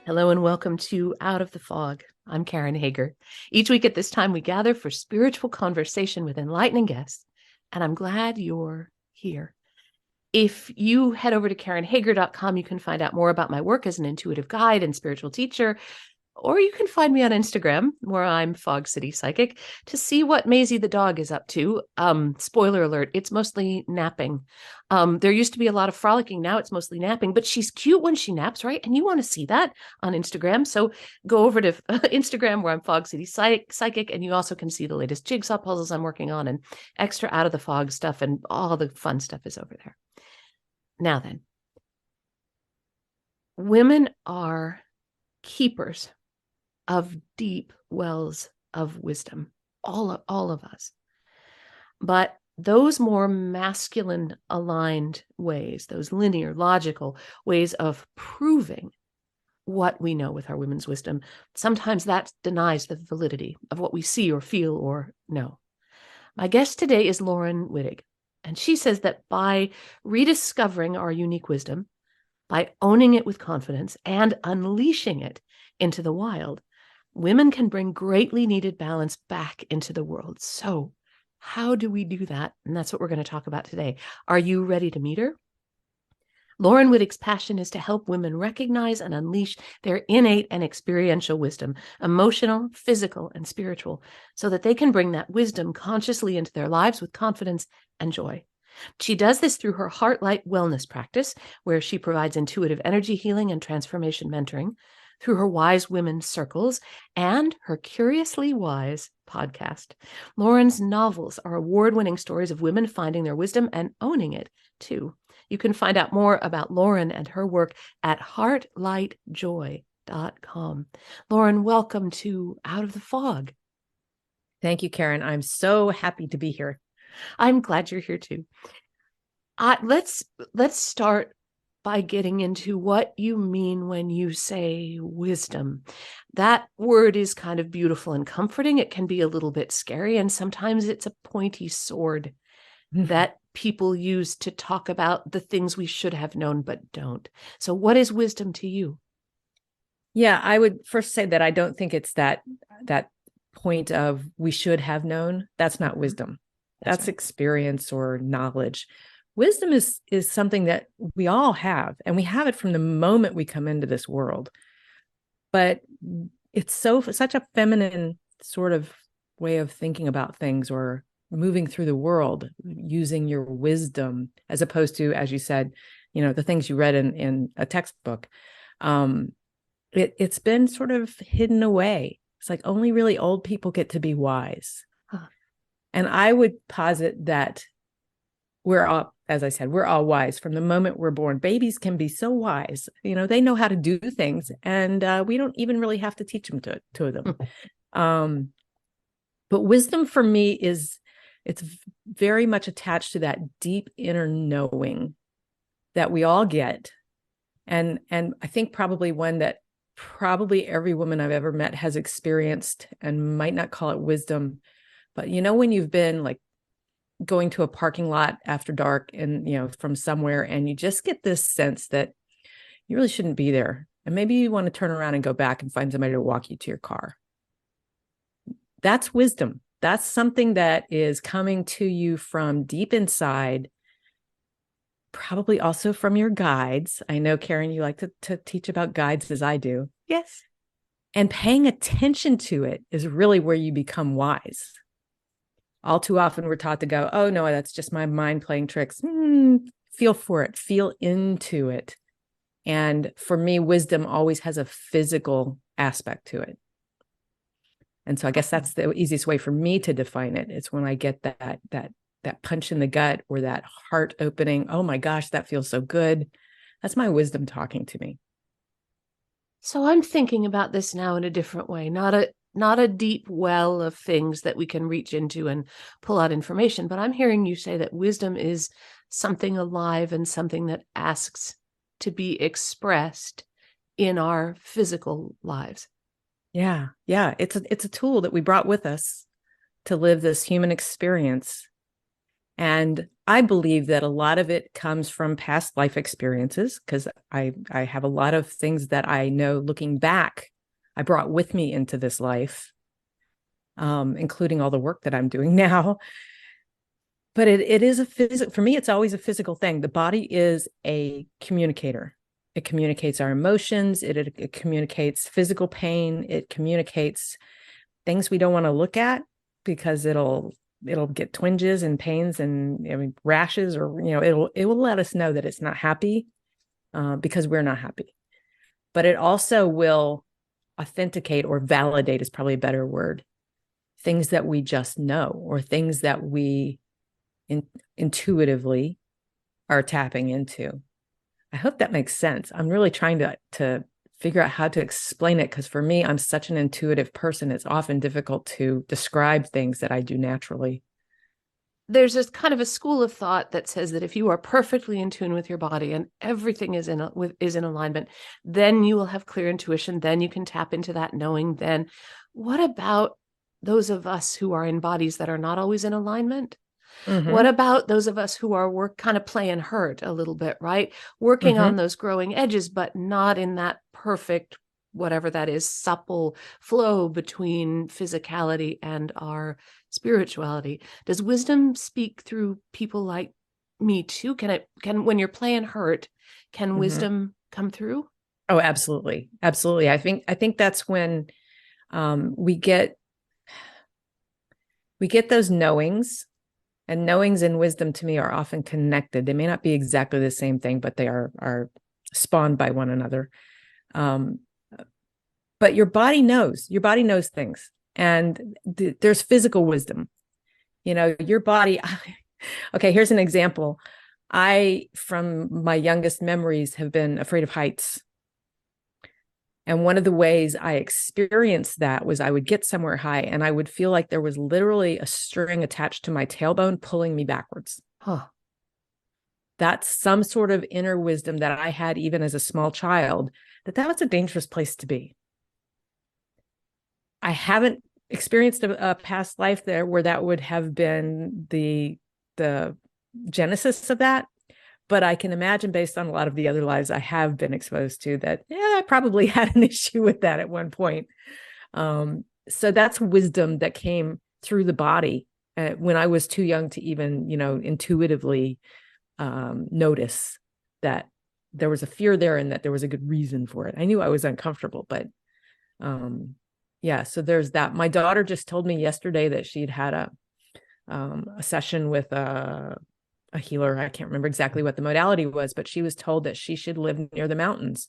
Hello and welcome to Out of the Fog. I'm Karen Hager. Each week at this time, we gather for spiritual conversation with enlightening guests, and I'm glad you're here. If you head over to KarenHager.com, you can find out more about my work as an intuitive guide and spiritual teacher, or you can find me on Instagram, where I'm Fog City Psychic, to see what Maisie the dog is up to. Spoiler alert, it's mostly napping. There used to be a lot of frolicking. Now it's mostly napping, but she's cute when she naps, right? And you want to see that on Instagram. So go over to Instagram, where I'm Fog City Psychic, and you also can see the latest jigsaw puzzles I'm working on and extra Out of the Fog stuff, and all the fun stuff is over there. Now then, women are keepers of deep wells of wisdom, all of us. But those more masculine aligned ways, those linear, logical ways of proving what we know with our women's wisdom, sometimes that denies the validity of what we see or feel or know. My guest today is Laurin Wittig, and she says that by rediscovering our unique wisdom, by owning it with confidence and unleashing it into the wild, women can bring greatly needed balance back into the world. So how do we do that? And that's what we're going to talk about today. Are you ready to meet her? Laurin Wittig's passion is to help women recognize and unleash their innate and experiential wisdom, emotional, physical, and spiritual, so that they can bring that wisdom consciously into their lives with confidence and joy. She does this through her HeartLight Wellness practice, where she provides intuitive energy healing and transformation mentoring, through her Wise Women Circles, and her Curiously Wise podcast. Laurin's novels are award-winning stories of women finding their wisdom and owning it, too. You can find out more about Laurin and her work at heartlightjoy.com. Laurin, welcome to Out of the Fog. Thank you, Karen. I'm so happy to be here. I'm glad you're here, too. Let's start by getting into what you mean when you say wisdom. That word is kind of beautiful and comforting. It can be a little bit scary, and sometimes it's a pointy sword that people use to talk about the things we should have known but don't. So what is wisdom to you? Yeah, I would first say that I don't think it's that point of we should have known. That's not wisdom. That's right. Experience or knowledge. Wisdom is something that we all have, and we have it from the moment we come into this world. But it's such a feminine sort of way of thinking about things or moving through the world using your wisdom, as opposed to, as you said, the things you read in a textbook. It's been sort of hidden away. It's like only really old people get to be wise. Huh. And I would posit that we're all, as I said, we're all wise from the moment we're born. Babies can be so wise. They know how to do things, and we don't even really have to teach them to them. But wisdom for me it's very much attached to that deep inner knowing that we all get. And I think probably one that probably every woman I've ever met has experienced, and might not call it wisdom, but when you've been like going to a parking lot after dark and, from somewhere, and you just get this sense that you really shouldn't be there. And maybe you want to turn around and go back and find somebody to walk you to your car. That's wisdom. That's something that is coming to you from deep inside, probably also from your guides. I know, Karen, you like to teach about guides as I do. Yes. And paying attention to it is really where you become wise. All too often we're taught to go, oh no, that's just my mind playing tricks. Feel for it, feel into it. And for me, wisdom always has a physical aspect to it. And so I guess that's the easiest way for me to define it. It's when I get that punch in the gut or that heart opening. Oh my gosh, that feels so good. That's my wisdom talking to me. So I'm thinking about this now in a different way, not a deep well of things that we can reach into and pull out information, but I'm hearing you say that wisdom is something alive and something that asks to be expressed in our physical lives. Yeah. It's a tool that we brought with us to live this human experience. And I believe that a lot of it comes from past life experiences, because I have a lot of things that I know looking back, I brought with me into this life, including all the work that I'm doing now. But it is a physical, for me, it's always a physical thing. The body is a communicator. It communicates our emotions. It communicates physical pain. It communicates things we don't want to look at, because it'll get twinges and pains and, I mean, rashes, or, it will let us know that it's not happy, because we're not happy. But it also will authenticate, or validate is probably a better word, things that we just know, or things that we intuitively are tapping into. I hope that makes sense. I'm really trying to figure out how to explain it, because for me, I'm such an intuitive person. It's often difficult to describe things that I do naturally. There's this kind of a school of thought that says that if you are perfectly in tune with your body and everything is in alignment, then you will have clear intuition. Then you can tap into that knowing. Then what about those of us who are in bodies that are not always in alignment? What Mm-hmm. about those of us who are kind of playing hurt a little bit, right? Working Mm-hmm. on those growing edges, but not in that perfect, whatever that is, supple flow between physicality and our spirituality. Does wisdom speak through people like me too? When you're playing hurt, can Mm-hmm. wisdom come through? Oh, absolutely. Absolutely. I think that's when, we get those knowings. And knowings and wisdom, to me, are often connected. They may not be exactly the same thing, but they are spawned by one another. Um, but your body knows things. And there's physical wisdom. Your body. Okay, here's an example. From my youngest memories, have been afraid of heights. And one of the ways I experienced that was I would get somewhere high and I would feel like there was literally a string attached to my tailbone pulling me backwards. Huh. That's some sort of inner wisdom that I had even as a small child, that was a dangerous place to be. I haven't experienced a past life there where that would have been the genesis of that. But I can imagine, based on a lot of the other lives I have been exposed to, that, yeah, I probably had an issue with that at one point. So that's wisdom that came through the body, when I was too young to even, intuitively, notice that there was a fear there and that there was a good reason for it. I knew I was uncomfortable, but yeah, so there's that. My daughter just told me yesterday that she'd had a session with a healer. I can't remember exactly what the modality was, but she was told that she should live near the mountains.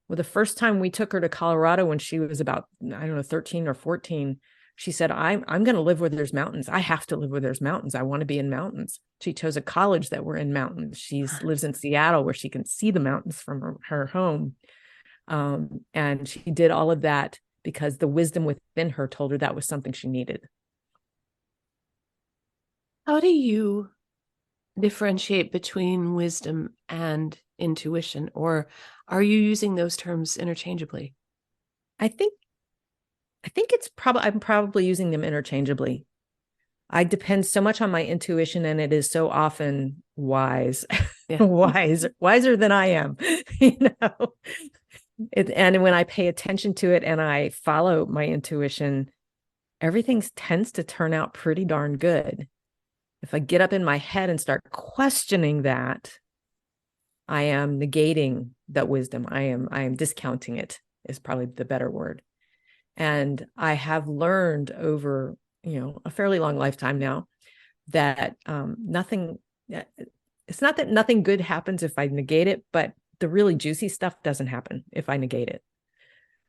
Well, the first time we took her to Colorado, when she was about, I don't know, 13 or 14, she said, I'm going to live where there's mountains. I have to live where there's mountains. I want to be in mountains. She chose a college that were in mountains. She lives in Seattle, where she can see the mountains from her home. And she did all of that because the wisdom within her told her that was something she needed. How do you differentiate between wisdom and intuition, or are you using those terms interchangeably? I think I'm probably using them interchangeably. I depend so much on my intuition, and it is so often wise, Yeah. wiser than I am, you know. And when I pay attention to it and I follow my intuition, everything tends to turn out pretty darn good. If I get up in my head and start questioning that, I am negating that wisdom. I am discounting it, is probably the better word. And I have learned over, a fairly long lifetime now, that nothing, it's not that nothing good happens if I negate it, but the really juicy stuff doesn't happen if I negate it.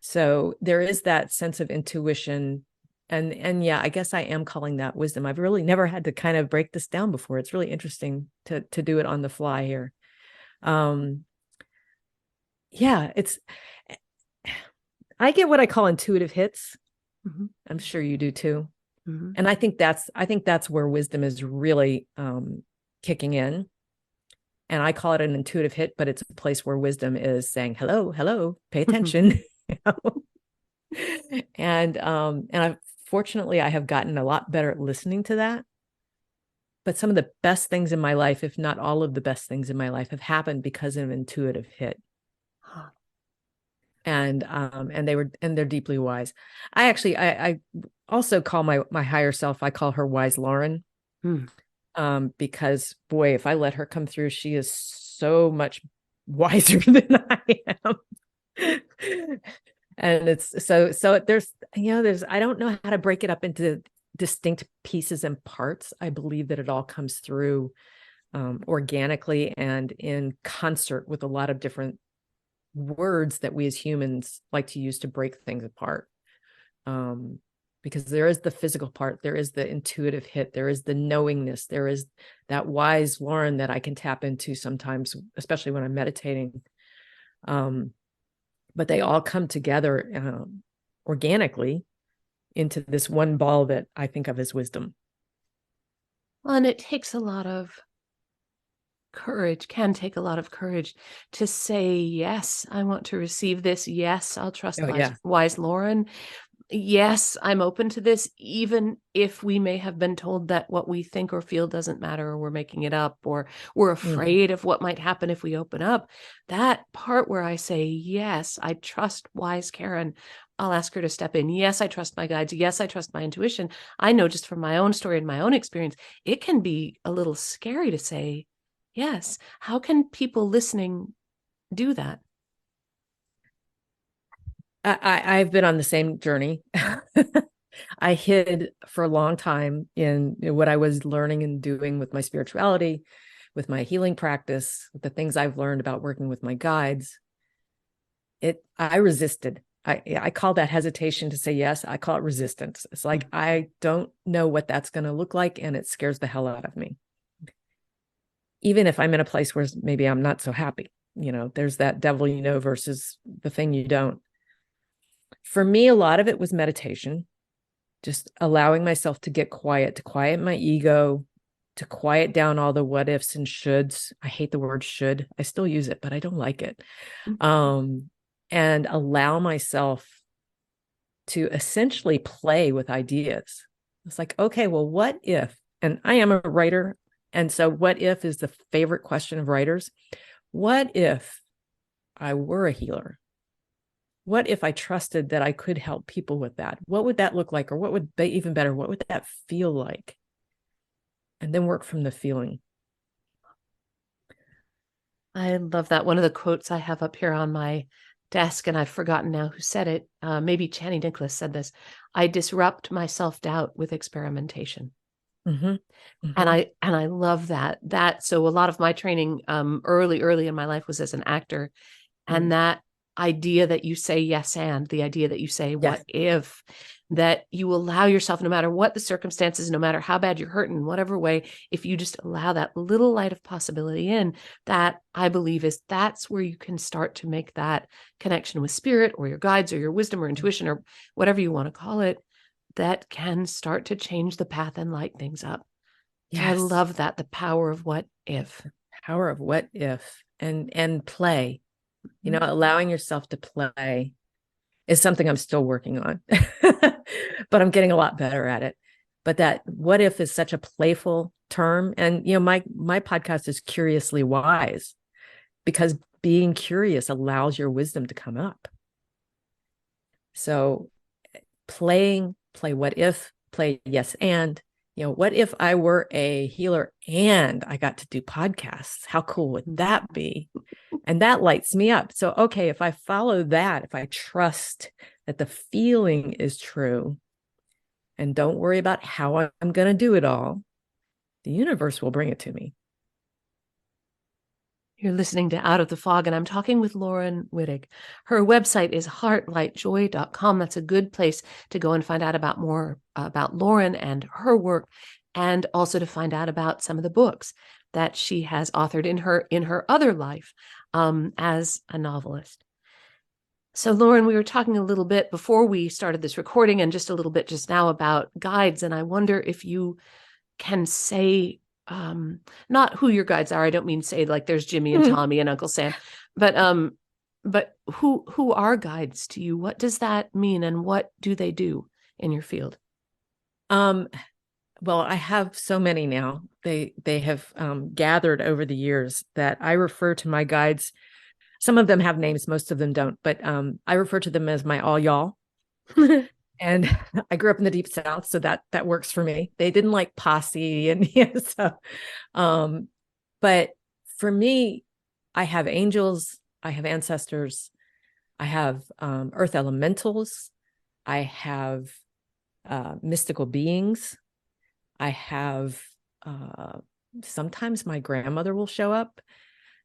So there is that sense of intuition. And yeah, I guess I am calling that wisdom. I've really never had to kind of break this down before. It's really interesting to do it on the fly here. Um, yeah, I get what I call intuitive hits. Mm-hmm. I'm sure you do too. Mm-hmm. And I think that's where wisdom is really kicking in. And I call it an intuitive hit, but it's a place where wisdom is saying, hello, pay attention. You know? And I fortunately, I have gotten a lot better at listening to that. but some of the best things in my life, if not all of the best things in my life, have happened because of intuitive hit. Huh. And they're deeply wise. I also call my higher self, I call her wise Laurin. Hmm. Because boy, if I let her come through, she is so much wiser than I am. And it's so there's I don't know how to break it up into distinct pieces and parts. I believe that it all comes through organically and in concert with a lot of different words that we as humans like to use to break things apart. Because there is the physical part, there is the intuitive hit, there is the knowingness, there is that wise Laurin that I can tap into sometimes, especially when I'm meditating. But they all come together organically into this one ball that I think of as wisdom. Well, and it takes a lot of courage, can take a lot of courage to say, yes, I want to receive this. Yes, I'll trust Oh, yeah. wise Laurin. Yes, I'm open to this, even if we may have been told that what we think or feel doesn't matter, or we're making it up, or we're afraid of what might happen if we open up. That part where I say, yes, I trust wise Karen, I'll ask her to step in. Yes, I trust my guides. Yes, I trust my intuition. I know just from my own story and my own experience, it can be a little scary to say, yes. How can people listening do that? I've been on the same journey. I hid for a long time in what I was learning and doing with my spirituality, with my healing practice, with the things I've learned about working with my guides. I resisted. I call that hesitation to say yes. I call it resistance. It's like, I don't know what that's going to look like, and it scares the hell out of me. Even if I'm in a place where maybe I'm not so happy, there's that devil versus the thing you don't. For me, a lot of it was meditation, just allowing myself to get quiet, to quiet my ego, to quiet down all the what ifs and shoulds. I hate the word should. I still use it, but I don't like it. And allow myself to essentially play with ideas. It's like, okay, well, what if? And I am a writer. And so what if is the favorite question of writers. What if I were a healer? What if I trusted that I could help people with that? What would that look like? Or what would be even better? What would that feel like? And then work from the feeling. I love that. One of the quotes I have up here on my desk, and I've forgotten now who said it. Maybe Channy Nicholas said this. I disrupt my self-doubt with experimentation. Mm-hmm. And Mm-hmm. I love that. So a lot of my training early in my life was as an actor. Mm-hmm. And that idea that you say yes, and the idea that you say what Yes. if, that you allow yourself, no matter what the circumstances, no matter how bad you're hurting, in whatever way, if you just allow that little light of possibility in, that I believe that's where you can start to make that connection with spirit or your guides or your wisdom or intuition or whatever you want to call it, that can start to change the path and light things up. So I Yes. love that, the power of what if. Power of what if and play, allowing yourself to play is something I'm still working on, but I'm getting a lot better at it. But that what if is such a playful term. And, my podcast is Curiously Wise, because being curious allows your wisdom to come up. So play what if, play yes. And, what if I were a healer and I got to do podcasts? How cool would that be? And that lights me up. So, okay, if I follow that, if I trust that the feeling is true and don't worry about how I'm going to do it all, the universe will bring it to me. You're listening to Out of the Fog, and I'm talking with Laurin Wittig. Her website is heartlightjoy.com. That's a good place to go and find out about more about Laurin and her work, and also to find out about some of the books that she has authored in her other life as a novelist. So, Laurin, we were talking a little bit before we started this recording, and just a little bit just now, about guides, and I wonder if you can say not who your guides are. I don't mean say like there's Jimmy and Tommy and Uncle Sam, but who are guides to you? What does that mean, and what do they do in your field? Well, I have so many now. They have gathered over the years that I refer to my guides. Some of them have names, most of them don't, but I refer to them as my all y'all. And I grew up in the deep South, so that works for me. They didn't like posse, and so. Um, but for me, I have angels, I have ancestors, I have earth elementals, I have mystical beings, I have sometimes my grandmother will show up.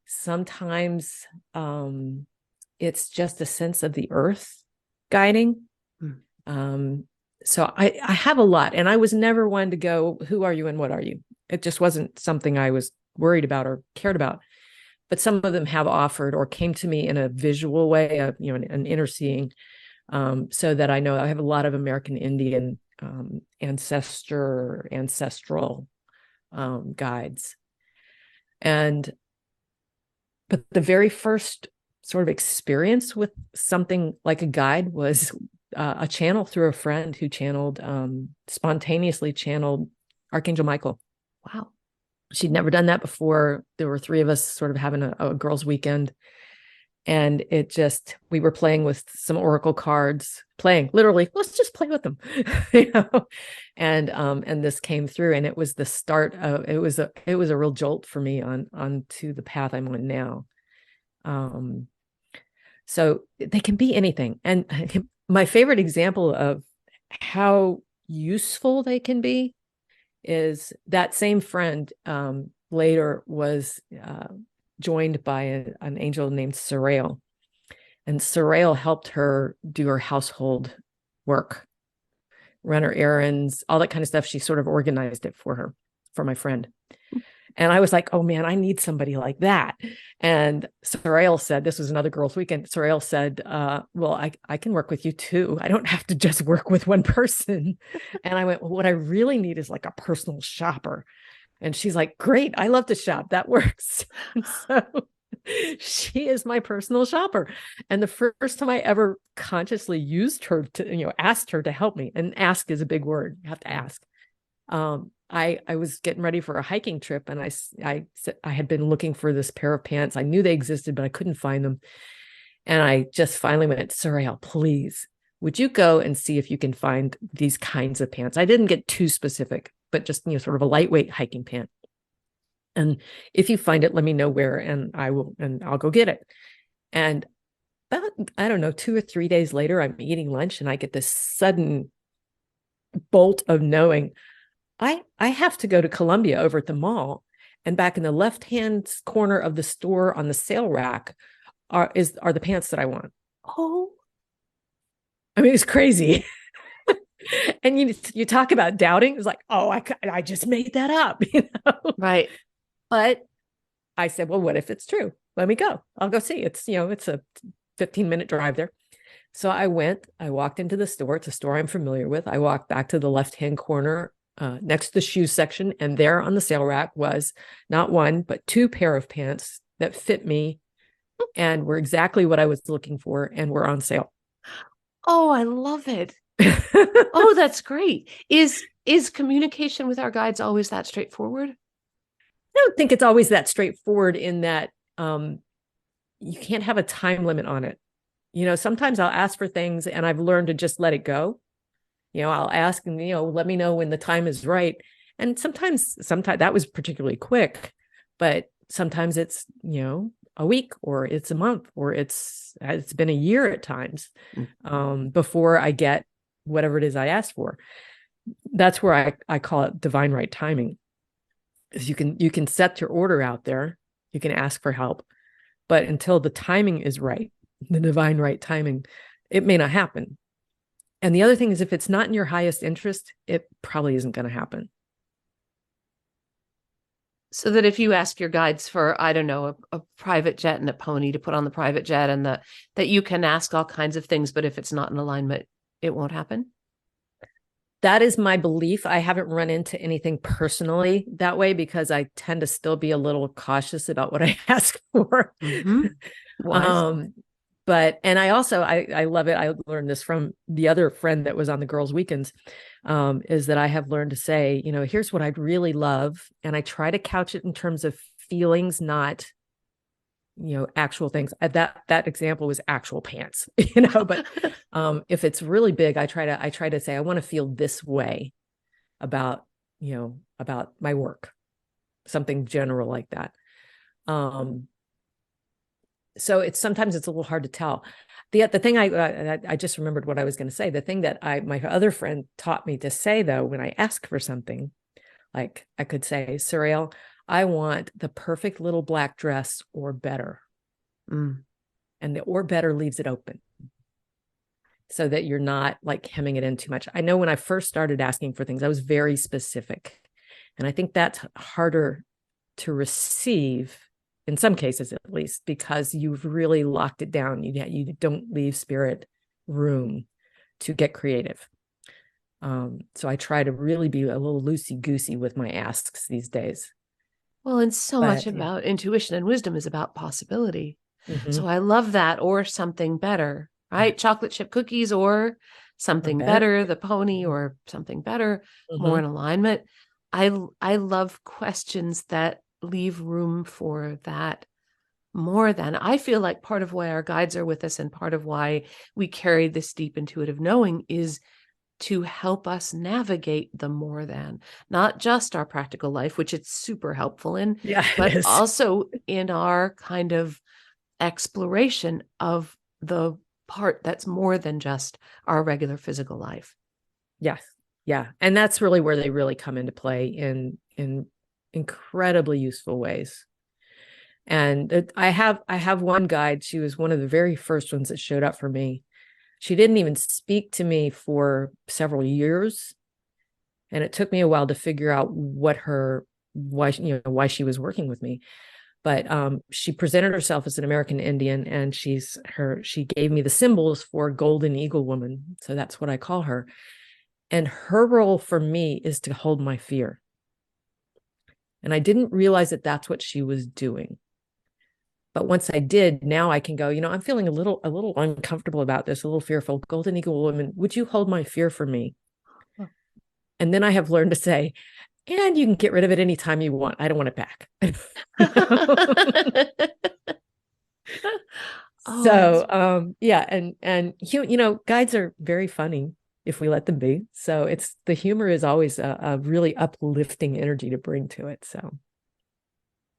Sometimes it's just a sense of the earth guiding. So I have a lot, and I was never one to go, who are you and what are you? It just wasn't something I was worried about or cared about. But some of them have offered or came to me in a visual way, an inner seeing, so that I know I have a lot of American Indian ancestral guides. But the very first sort of experience with something like a guide was a channel through a friend who spontaneously channeled Archangel Michael. Wow. She'd never done that before. There were three of us sort of having a girls' weekend. And we were playing with some oracle cards, literally, let's just play with them, and this came through, and it was the start of, it was a real jolt for me onto the path I'm on now. So they can be anything. And my favorite example of how useful they can be is that same friend later was joined by an angel named Sarail. And Sarail helped her do her household work, run her errands, all that kind of stuff. She sort of organized it for my friend. And I was like, oh man, I need somebody like that. And Sarail said, this was another girls' weekend. Sarail said, well, I can work with you too. I don't have to just work with one person. And I went, well, what I really need is like a personal shopper. And she's like, great, I love to shop. That works. And so she is my personal shopper. And the first time I ever consciously used her to, asked her to help me, and ask is a big word. You have to ask. I was getting ready for a hiking trip, and I had been looking for this pair of pants. I knew they existed, but I couldn't find them. And I just finally went, Sarail, please, would you go and see if you can find these kinds of pants? I didn't get too specific, but just, sort of a lightweight hiking pant. And if you find it, let me know where, and I'll go get it. And about, I don't know, 2 or 3 days later, I'm eating lunch, and I get this sudden bolt of knowing I have to go to Columbia over at the mall, and back in the left-hand corner of the store on the sale rack are the pants that I want. Oh, I mean, it's crazy. And you talk about doubting. It's like, oh, I just made that up, Right. But I said, well, what if it's true? Let me go. I'll go see. It's a 15-minute drive there. So I walked into the store. It's a store I'm familiar with. I walked back to the left-hand corner next to the shoe section, and there on the sale rack was not one, but 2 pair of pants that fit me and were exactly what I was looking for, and were on sale. Oh, I love it. Oh, that's great. Is communication with our guides always that straightforward? I don't think it's always that straightforward, in that you can't have a time limit on it. Sometimes I'll ask for things, and I've learned to just let it go. I'll ask, and, let me know when the time is right. And sometimes that was particularly quick, but sometimes it's, a week, or it's a month, or it's been a year at times before I get whatever it is I asked for. That's where I call it divine right timing. Is you can set your order out there, you can ask for help, but until the timing is right, the divine right timing, it may not happen. And the other thing is, if it's not in your highest interest, it probably isn't going to happen. So that if you ask your guides for, I don't know, a private jet and a pony to put on the private jet, and that you can ask all kinds of things, but if it's not in alignment, it won't happen. That is my belief. I haven't run into anything personally that way, because I tend to still be a little cautious about what I ask for. Mm-hmm. and I also, I love it. I learned this from the other friend that was on the girls' weekends, is that I have learned to say, here's what I'd really love. And I try to couch it in terms of feelings, not, actual things. That example was actual pants, but if it's really big, I try to say, I want to feel this way about, about my work, something general like that. So sometimes it's a little hard to tell. The thing I just remembered what I was going to say. The thing that my other friend taught me to say, though, when I ask for something, like I could say, Surreal, I want the perfect little black dress or better. Mm. And the or better leaves it open so that you're not like hemming it in too much. I know when I first started asking for things, I was very specific. And I think that's harder to receive in some cases, at least, because you've really locked it down. You don't leave spirit room to get creative. So I try to really be a little loosey-goosey with my asks these days. Well, and so But, much about intuition and wisdom is about possibility. Mm-hmm. So I love that, or something better, right? Yeah. Chocolate chip cookies or something better, the pony, or something better, more in alignment. I love questions that leave room for that more than. I feel like part of why our guides are with us and part of why we carry this deep intuitive knowing is to help us navigate the more than, not just our practical life, which it's super helpful in, but also in our kind of exploration of the part that's more than just our regular physical life. Yes. Yeah. And that's really where they really come into play in incredibly useful ways. And I have one guide. She was one of the very first ones that showed up for me. She didn't even speak to me for several years. And it took me a while to figure out why she was working with me. But she presented herself as an American Indian, and she gave me the symbols for golden eagle woman. So that's what I call her. And her role for me is to hold my fear. And I didn't realize that that's what she was doing. But once I did, now I can go, I'm feeling a little uncomfortable about this, a little fearful. Golden eagle woman, would you hold my fear for me? Oh. And then I have learned to say, and you can get rid of it anytime you want. I don't want it back. So, yeah. And guides are very funny if we let them be. So the humor is always a really uplifting energy to bring to it.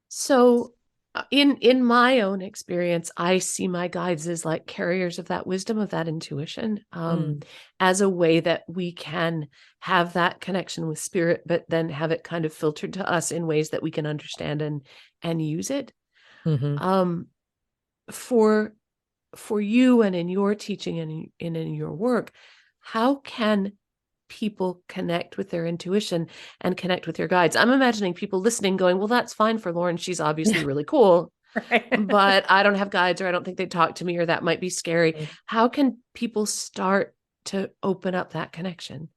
So in my own experience, I see my guides as like carriers of that wisdom, of that intuition, as a way that we can have that connection with spirit, but then have it kind of filtered to us in ways that we can understand and use it. Mm-hmm. For you and in your teaching and in your work, how can people connect with their intuition and connect with your guides? I'm imagining people listening going, well, that's fine for Laurin. She's obviously really cool, but I don't have guides, or I don't think they talk to me, or that might be scary. Mm-hmm. How can people start to open up that connection?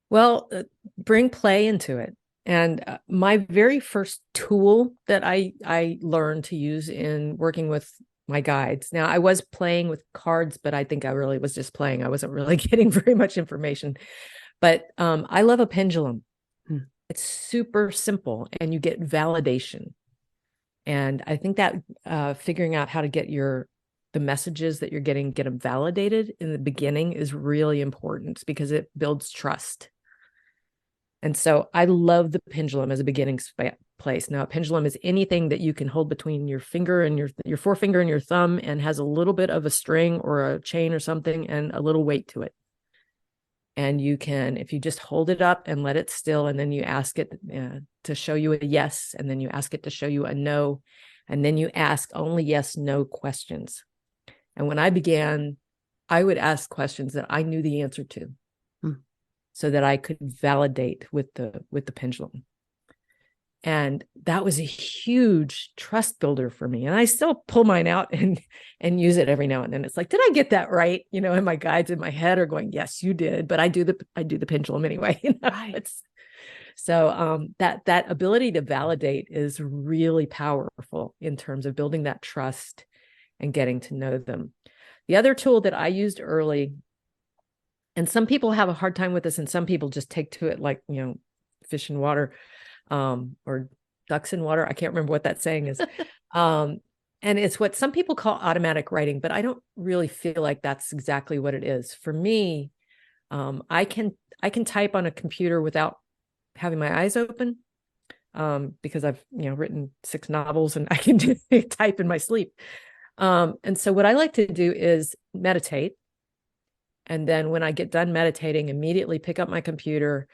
Well, bring play into it. And my very first tool that I learned to use in working with my guides. Now, I was playing with cards, but I think I really was just playing. I wasn't really getting very much information. But I love a pendulum. It's super simple, and you get validation. And I think that figuring out how to get the messages that you're getting, get them validated in the beginning is really important, because it builds trust. And so I love the pendulum as a beginning place. Now, a pendulum is anything that you can hold between your finger and your forefinger and your thumb, and has a little bit of a string or a chain or something and a little weight to it. And you can, if you just hold it up and let it still, and then you ask it to show you a yes, and then you ask it to show you a no, and then you ask only yes, no questions. And when I began, I would ask questions that I knew the answer to, so that I could validate with the pendulum. And that was a huge trust builder for me. And I still pull mine out and use it every now and then. It's like, did I get that right? And my guides in my head are going, yes, you did. But I do the pendulum anyway. Right. So that ability to validate is really powerful in terms of building that trust and getting to know them. The other tool that I used early, and some people have a hard time with this, and some people just take to it like, fish in water, or ducks in water. I can't remember what that saying is. And it's what some people call automatic writing, but I don't really feel like that's exactly what it is. For me, I can type on a computer without having my eyes open, because I've written 6 novels and I can type in my sleep. And so what I like to do is meditate. And then when I get done meditating, immediately pick up my computer,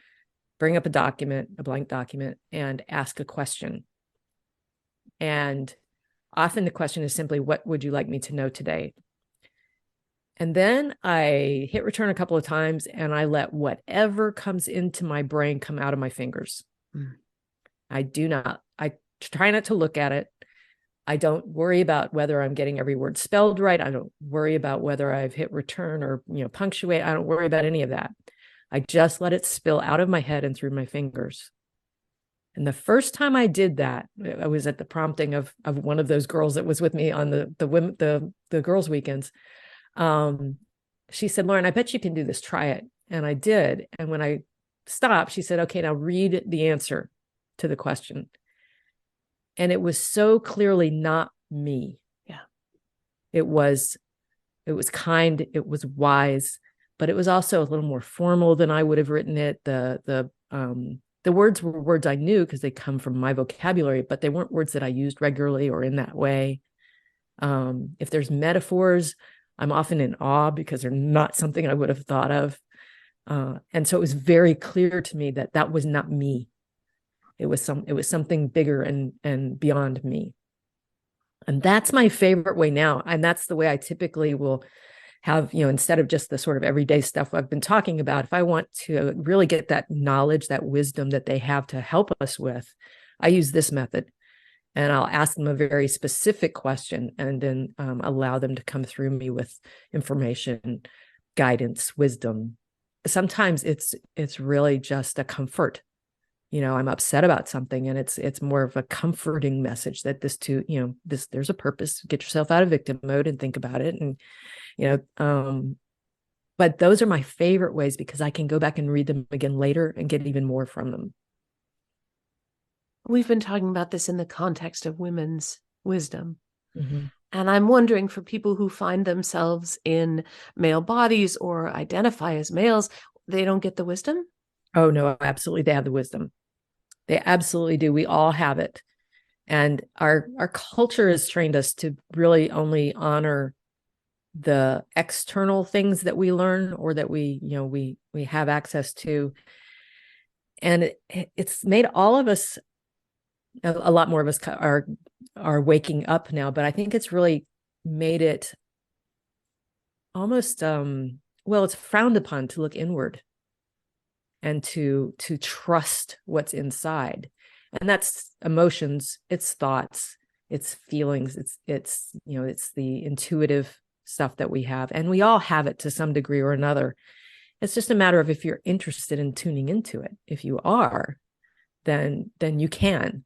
bring up a blank document, and ask a question. And often the question is simply, what would you like me to know today? And then I hit return a couple of times and I let whatever comes into my brain come out of my fingers. I try not to look at it. I don't worry about whether I'm getting every word spelled right. I don't worry about whether I've hit return or, punctuate. I don't worry about any of that. I just let it spill out of my head and through my fingers. And the first time I did that, I was at the prompting of one of those girls that was with me on the girls' weekends. She said, "Laurin, I bet you can do this. Try it." And I did. And when I stopped, she said, "Okay, now read the answer to the question." And it was so clearly not me. Yeah. It was kind, it was wise, but it was also a little more formal than I would have written it. The words were words I knew because they come from my vocabulary, but they weren't words that I used regularly or in that way. If there's metaphors, I'm often in awe because they're not something I would have thought of. And so it was very clear to me that that was not me. It was something bigger and beyond me. And that's my favorite way now. And that's the way I typically will have, instead of just the sort of everyday stuff I've been talking about, if I want to really get that knowledge, that wisdom that they have to help us with, I use this method. And I'll ask them a very specific question and then allow them to come through me with information, guidance, wisdom. Sometimes it's really just a comfort. I'm upset about something, and it's more of a comforting message that there's a purpose. Get yourself out of victim mode and think about it. And, but those are my favorite ways because I can go back and read them again later and get even more from them. We've been talking about this in the context of women's wisdom. Mm-hmm. And I'm wondering, for people who find themselves in male bodies or identify as males, they don't get the wisdom? Oh, no, absolutely. They have the wisdom. They absolutely do. We all have it. And our culture has trained us to really only honor the external things that we learn or that we have access to. And it's made all of us, a lot more of us are waking up now, but I think it's really made it almost, it's frowned upon to look inward and to trust what's inside. And that's emotions, it's thoughts, it's feelings, it's the intuitive stuff that we have. And we all have it to some degree or another. It's just a matter of if you're interested in tuning into it. If you are, then you can.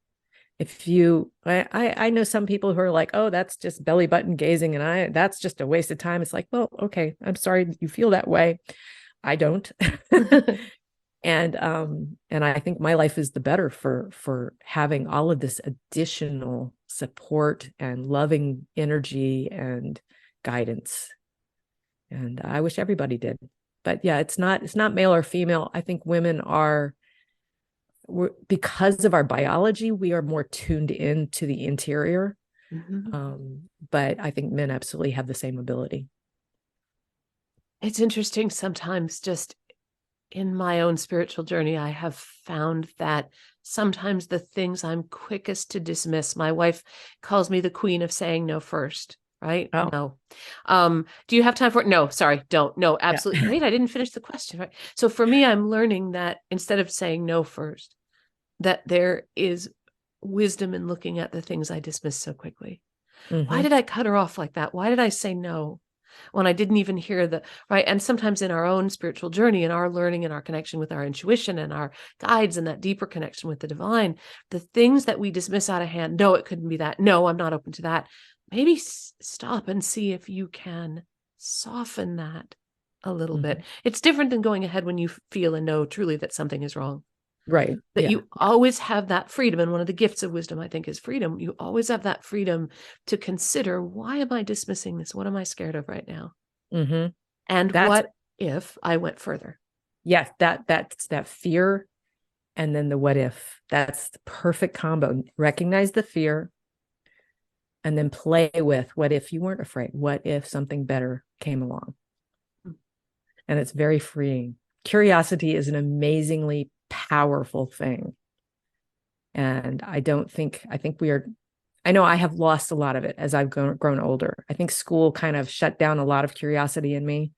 If you, I know some people who are like, oh, that's just belly button gazing and that's just a waste of time. It's like, well, okay, I'm sorry you feel that way. I don't. And I think my life is the better for having all of this additional support and loving energy and guidance. And I wish everybody did. But yeah, it's not male or female. I think women because of our biology, we are more tuned in to the interior. Mm-hmm. But I think men absolutely have the same ability. It's interesting sometimes, just in my own spiritual journey, I have found that sometimes the things I'm quickest to dismiss, my wife calls me the queen of saying no first, right? Oh. No. Do you have time for it? No, sorry, don't. No, absolutely. Yeah. Wait, I didn't finish the question, right? So for me, I'm learning that instead of saying no first, that there is wisdom in looking at the things I dismiss so quickly. Mm-hmm. Why did I cut her off like that? Why did I say no when I didn't even hear right? And sometimes in our own spiritual journey, in our learning and our connection with our intuition and our guides and that deeper connection with the divine, the things that we dismiss out of hand, no, it couldn't be that. No, I'm not open to that. maybe stop and see if you can soften that a little bit. It's different than going ahead when you feel and know truly that something is wrong. Right. That Yeah. you always have that freedom. And one of the gifts of wisdom, I think, is freedom. You always have that freedom to consider, why am I dismissing this? What am I scared of right now? Mm-hmm. And what if I went further? Yes, that's that fear. And then the what if. That's the perfect combo. Recognize the fear and then play with what if you weren't afraid? What if something better came along? And it's very freeing. Curiosity is an amazingly powerful thing. And I think I know I have lost a lot of it as I've grown older. I think school kind of shut down a lot of curiosity in me.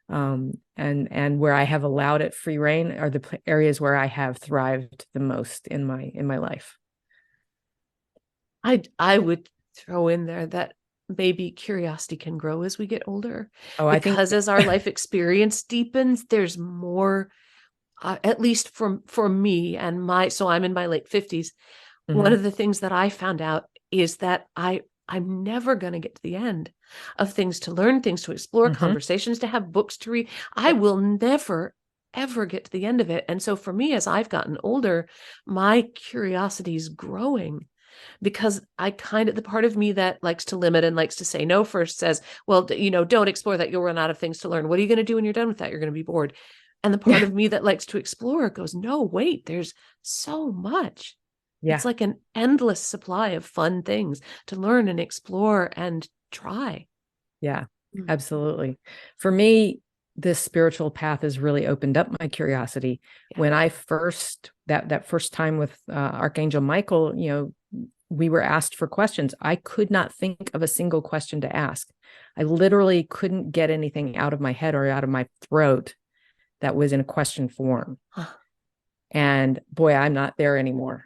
And where I have allowed it free reign are the areas where I have thrived the most in my life. I would throw in there that maybe curiosity can grow as we get older, I think as our life experience deepens, there's more, at least for me and so I'm in my late 50s. One of the things that I found out is that I'm never going to get to the end of things to learn, things to explore, conversations to have, books to read. I will never, ever get to the end of it. And so for me, as I've gotten older, my curiosity is growing, because the part of me that likes to limit and likes to say no first says, well, don't explore that. You'll run out of things to learn. What are you going to do when you're done with that? You're going to be bored. And the part of me that likes to explore goes, no, wait, there's so much. Yeah. It's like an endless supply of fun things to learn and explore and try. Yeah, absolutely. For me, this spiritual path has really opened up my curiosity. Yeah. When I that first time with Archangel Michael, we were asked for questions. I could not think of a single question to ask. I literally couldn't get anything out of my head or out of my throat that was in a question form. Huh. And boy, I'm not there anymore.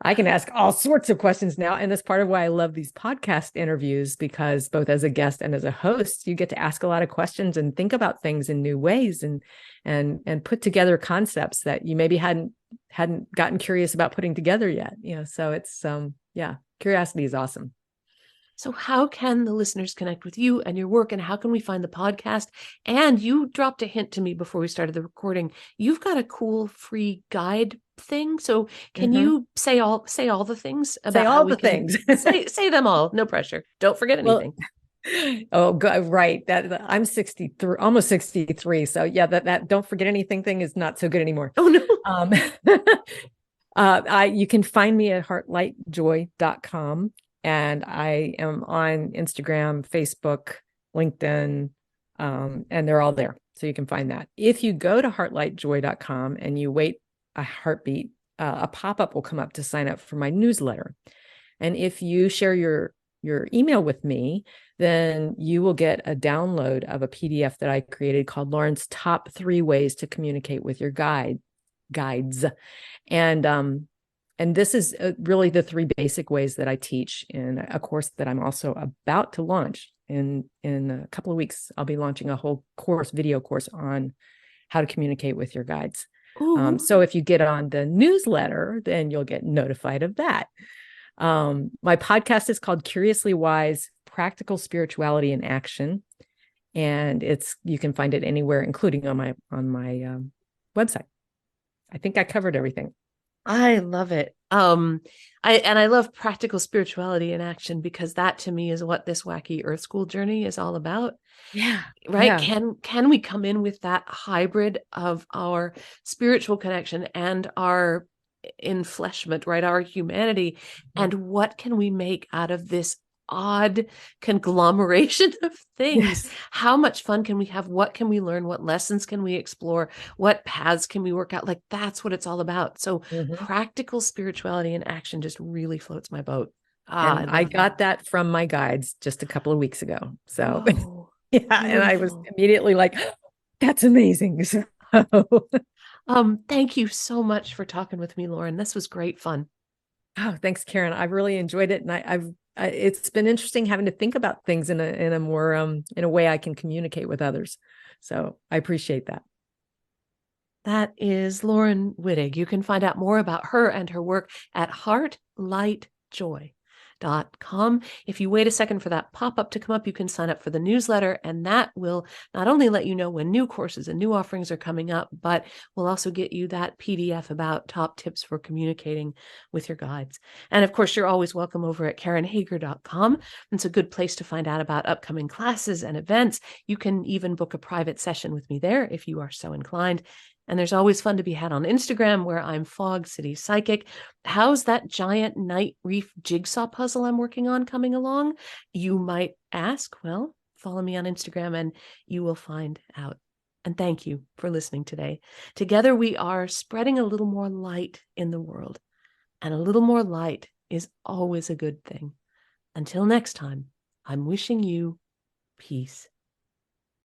I can ask all sorts of questions now. And that's part of why I love these podcast interviews, because both as a guest and as a host, you get to ask a lot of questions and think about things in new ways and put together concepts that you maybe hadn't gotten curious about putting together yet. So it's, curiosity is awesome. So how can the listeners connect with you and your work, and how can we find the podcast? And you dropped a hint to me before we started the recording. You've got a cool free guide thing. So can you say all the things about say all the things? say them all. No pressure. Don't forget anything. Oh, God, right. That I'm 63, almost 63. So yeah, that don't forget anything thing is not so good anymore. Oh no. You can find me at heartlightjoy.com. And I am on Instagram, Facebook, LinkedIn, and they're all there. So you can find that. If you go to heartlightjoy.com and you wait a heartbeat, a pop-up will come up to sign up for my newsletter. And if you share your email with me, then you will get a download of a PDF that I created called Laurin's Top 3 Ways to Communicate with Your Guides. And this is really the 3 basic ways that I teach in a course that I'm also about to launch. In a couple of weeks, I'll be launching a whole video course on how to communicate with your guides. So if you get on the newsletter, then you'll get notified of that. My podcast is called Curiously Wise: Practical Spirituality in Action. And you can find it anywhere, including on my website. I think I covered everything. I love it. I love practical spirituality in action, because that to me is what this wacky Earth School journey is all about. Yeah. Right. Yeah. Can we come in with that hybrid of our spiritual connection and our enfleshment, right? Our humanity. Mm-hmm. And what can we make out of this odd conglomeration of things? Yes. How much fun can we have? What can we learn? What lessons can we explore? What paths can we work out? Like, that's what it's all about. So practical spirituality in action just really floats my boat. And I got that from my guides just a couple of weeks ago. So yeah. Beautiful. And I was immediately like, oh, that's amazing. So thank you so much for talking with me, Laurin. This was great fun. Oh, thanks, Karen. I've really enjoyed it. And it's been interesting having to think about things in a more, in a way I can communicate with others. So I appreciate that. That is Laurin Wittig. You can find out more about her and her work at HeartLightJoy.com. If you wait a second for that pop-up to come up, you can sign up for the newsletter, and that will not only let you know when new courses and new offerings are coming up, but will also get you that PDF about top tips for communicating with your guides. And of course, you're always welcome over at KarenHager.com. It's a good place to find out about upcoming classes and events. You can even book a private session with me there if you are so inclined. And there's always fun to be had on Instagram, where I'm Fog City Psychic. How's that giant night reef jigsaw puzzle I'm working on coming along? You might ask. Well, follow me on Instagram and you will find out. And thank you for listening today. Together we are spreading a little more light in the world. And a little more light is always a good thing. Until next time, I'm wishing you peace.